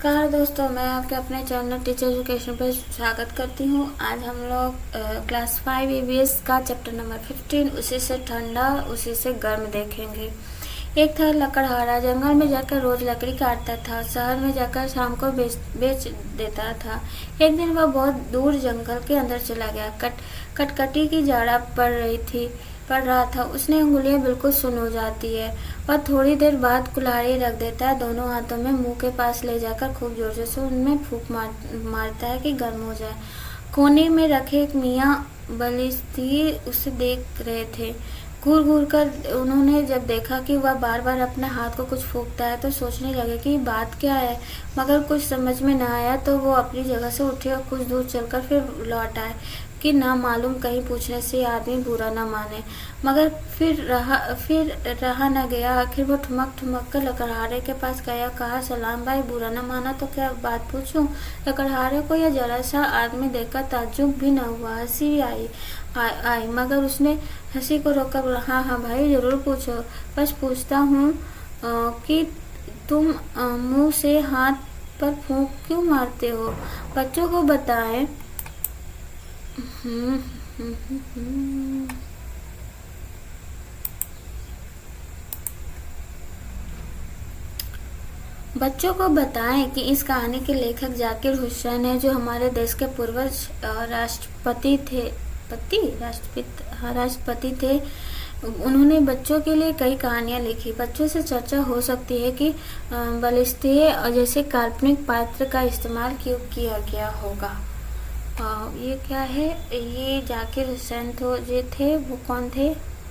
नमस्कार दोस्तों, मैं आपके अपने चैनल टीचर एजुकेशन पर स्वागत करती हूँ। आज हम लोग क्लास 5 ईवीएस का चैप्टर नंबर 15 उसी से ठंडा उसी से गर्म देखेंगे। एक था लकड़हारा, जंगल में जाकर रोज लकड़ी काटता था, शहर में जाकर शाम को बेच देता था। एक दिन वह बहुत दूर जंगल के अंदर चला गया। कटकटी की जाड़ा पड़ रहा था। उसने उंगलियां बिल्कुल सुन्न हो जाती है। वह थोड़ी देर बाद कुल्हाड़ी रख देता है, दोनों हाथों में मुंह के पास ले जाकर खूब जोर से उनमें फूंक मारता है कि गर्म हो जाए। कोने में रखे एक मियाँ बलिस्ती उसे देख रहे थे। घूर घूर कर उन्होंने जब देखा कि वह बार बार अपने हाथ को कुछ फूंकता है तो सोचने लगे कि बात क्या है, मगर कुछ समझ में न आया तो वो अपनी जगह से उठे और कुछ दूर चलकर फिर लौट आए कि ना मालूम कहीं पूछने से आदमी बुरा न माने। मगर फिर रहा न गया। आखिर वो ठुमक कर लकड़हारे के पास गया। कहा, सलाम भाई, बुरा न माना तो क्या बात पूछूं? लकड़हारे को यह जरा सा आदमी देखकर ताज्जुब भी न हुआ, हंसी भी आई, मगर उसने हंसी को रोककर, हाँ भाई, जरूर पूछो। बस पूछता हूँ कि तुम मुंह से हाथ पर फूंक क्यों मारते हो? बच्चों को बताएं। बच्चों को बताएं कि इस कहानी के लेखक जाकिर हुसैन है, जो हमारे देश के पूर्वज राष्ट्रपति थे। उन्होंने बच्चों के लिए कई कहानियां लिखी। बच्चों से चर्चा हो सकती है कि बलिस्ते जैसे काल्पनिक पात्र का इस्तेमाल क्यों किया गया होगा। ये क्या है? ये जाकिर हुसैन थे। वो कौन थे?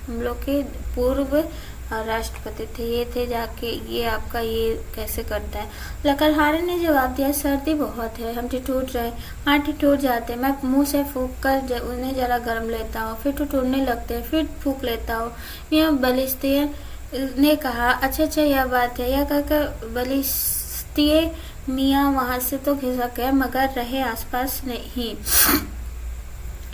हम लोग के पूर्व राष्ट्रपति थे। ये थे जाके, ये आपका ये कैसे करता है? लकड़हारे ने जवाब दिया, सर्दी बहुत है, हम ठिठुर रहे। हाँ, ठिठुर जाते। मैं मुंह से फूंक कर उन्हें जरा गर्म लेता हूँ, फिर ठिठुरने लगते हैं, फिर फूंक लेता हूँ। यह बलिस्तीय ने कहा। अच्छा, यह बात है। यह कहकर बलिस्तीय मियाँ वहां से तो खिसक गए, मगर रहे आसपास नहीं।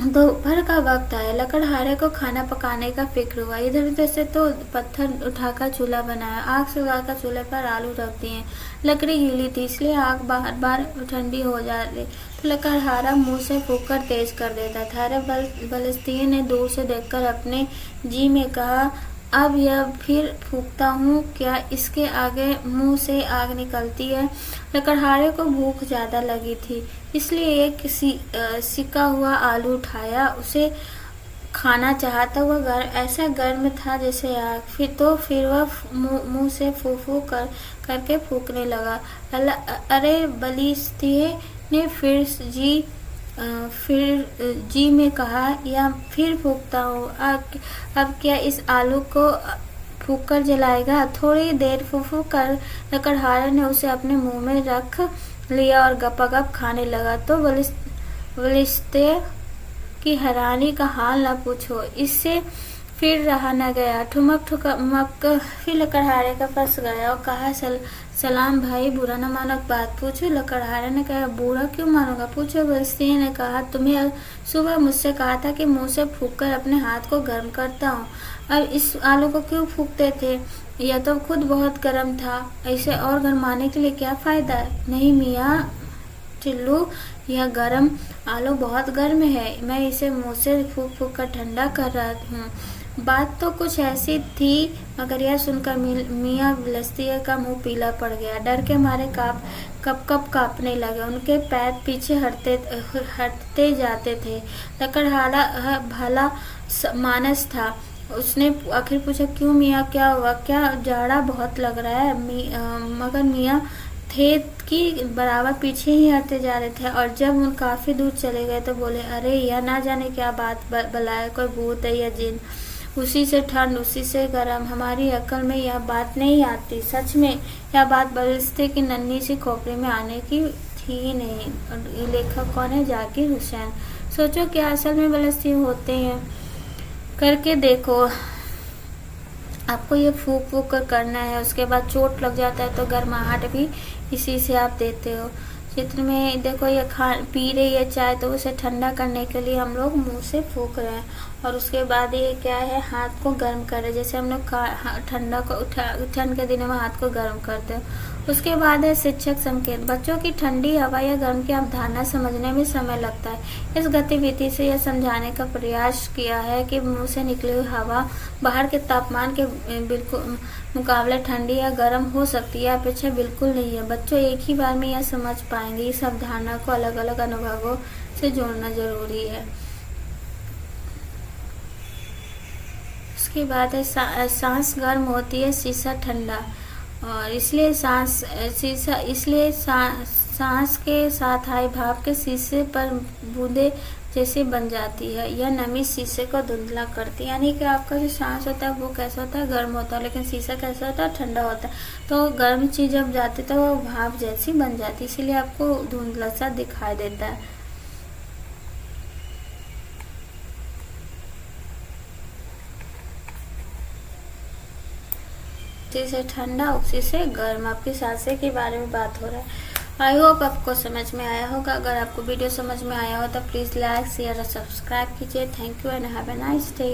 दोपहर का वक्त आया। लकड़हारे को खाना पकाने का फिक्र हुआ। इधर उधर से तो पत्थर उठाकर चूल्हा बनाया, आग सुलगाकर चूल्हे पर आलू रख दिए। लकड़ी गीली थी, इसलिए आग बार बार ठंडी हो जा रही तो लकड़हारा मुंह से फूंककर तेज कर देता था। अरे बलिस्तीन ने दूर से देखकर अपने जी में कहा, अब यह फिर फूंकता हूँ, क्या इसके आगे मुंह से आग निकलती है? लकड़हारे को भूख ज्यादा लगी थी, इसलिए एक सिका हुआ आलू उठाया। उसे खाना चाहता हुआ ऐसा गर्म था जैसे आग। फिर वह मुंह से फू करके फूकने लगा। अरे बलिस्तीय ने फिर जी में कहा, या फिर फूकता हूँ। अब क्या इस आलू को फूक कर जलाएगा? थोड़ी देर फूफू कर लकड़हारे ने उसे अपने मुंह में रख लिया और गपागप खाने लगा। तो बलिस्तीय की हैरानी का हाल न पूछो। इससे फिर रहा न गया। ठुमक फिर लकड़हारे का पास गया और कहा, सलाम भाई, बुरा न मानो, बात पूछो। लकड़हारे ने कहा, बुरा क्यों मानूंगा, पूछो। बलिस्तीय ने कहा, तुम्हें सुबह मुझसे कहा था कि मुंह से फूंककर अपने हाथ को गर्म करता हूँ, अब इस आलू को क्यों फूंकते थे? यह तो खुद बहुत गर्म था, इसे और गर्माने के लिए क्या फायदा? नहीं मियाँ टिल्लू, यह गर्म आलू बहुत गर्म है, मैं इसे मुंह से फूंक कर ठंडा कर रहा हूँ। बात तो कुछ ऐसी थी, मगर यह सुनकर मियाँ बलिस्तीय का मुंह पीला पड़ गया। डर के मारे कप कांपने लगे। उनके पैर पीछे हटते जाते थे। लकड़हारा भला मानस था। उसने आखिर पूछा, क्यों मियाँ, क्या हुआ? क्या जाड़ा बहुत लग रहा है? मगर मियाँ थे कि बराबर पीछे ही हटते जा रहे थे, और जब उन काफी दूर चले गए तो बोले, अरे यह ना जाने क्या बात बलाए, कोई भूत है या जिन, उसी से ठंड उसी से गर्म, हमारी अकल में यह बात नहीं आती। सच में यह बात बलिस्ते की नन्ही सी खोपड़ी में आने की थी ही नहीं। और ये लेखक कौन है? जाकिर हुसैन। सोचो क्या असल में बलिस्ते होते हैं, करके देखो। आपको ये फूक कर करना है, उसके बाद चोट लग जाता है तो गर्माहट भी इसी से आप देते हो। चित्र में देखो, ये पी रही है चाय, तो उसे ठंडा करने के लिए हम लोग मुंह से फूक रहे हैं। और उसके बाद ये क्या है, हाथ को गर्म करे, जैसे हम लोग ठंडा को ठंड के दिनों में हाथ को गर्म करते हैं। उसके बाद है शिक्षक संकेत। बच्चों की ठंडी हवा या गर्म की अवधारणा समझने में समय लगता है। इस गतिविधि से यह समझाने का प्रयास किया है कि मुंह से निकली हुई हवा बाहर के तापमान के बिल्कुल मुकाबले ठंडी या गर्म हो सकती है, अपेक्षा बिल्कुल नहीं है। बच्चों एक ही बार में यह समझ पाएंगे। इस अवधारणा को अलग अलग अनुभवों से जोड़ना जरूरी है। उसके बाद है सांस गर्म होती है, शीशा ठंडा, और इसलिए सांस के साथ आई भाप के शीशे पर बूंदे जैसे बन जाती है। यह नमी शीशे को धुंधला करती है, यानी कि आपका जो सांस होता है वो कैसा होता है, गर्म होता है, लेकिन शीशा कैसा होता है, ठंडा होता है। तो गर्म चीज जब जाती है तो वो भाप जैसी बन जाती है, इसीलिए आपको धुंधला सा दिखाई देता है। उसी से ठंडा, उसी से गर्म, आपकी सांसें के बारे में बात हो रहा है। आई होप आपको समझ में आया होगा। अगर आपको वीडियो समझ में आया हो तो प्लीज़ लाइक शेयर और सब्सक्राइब कीजिए। Thank you and have a nice day.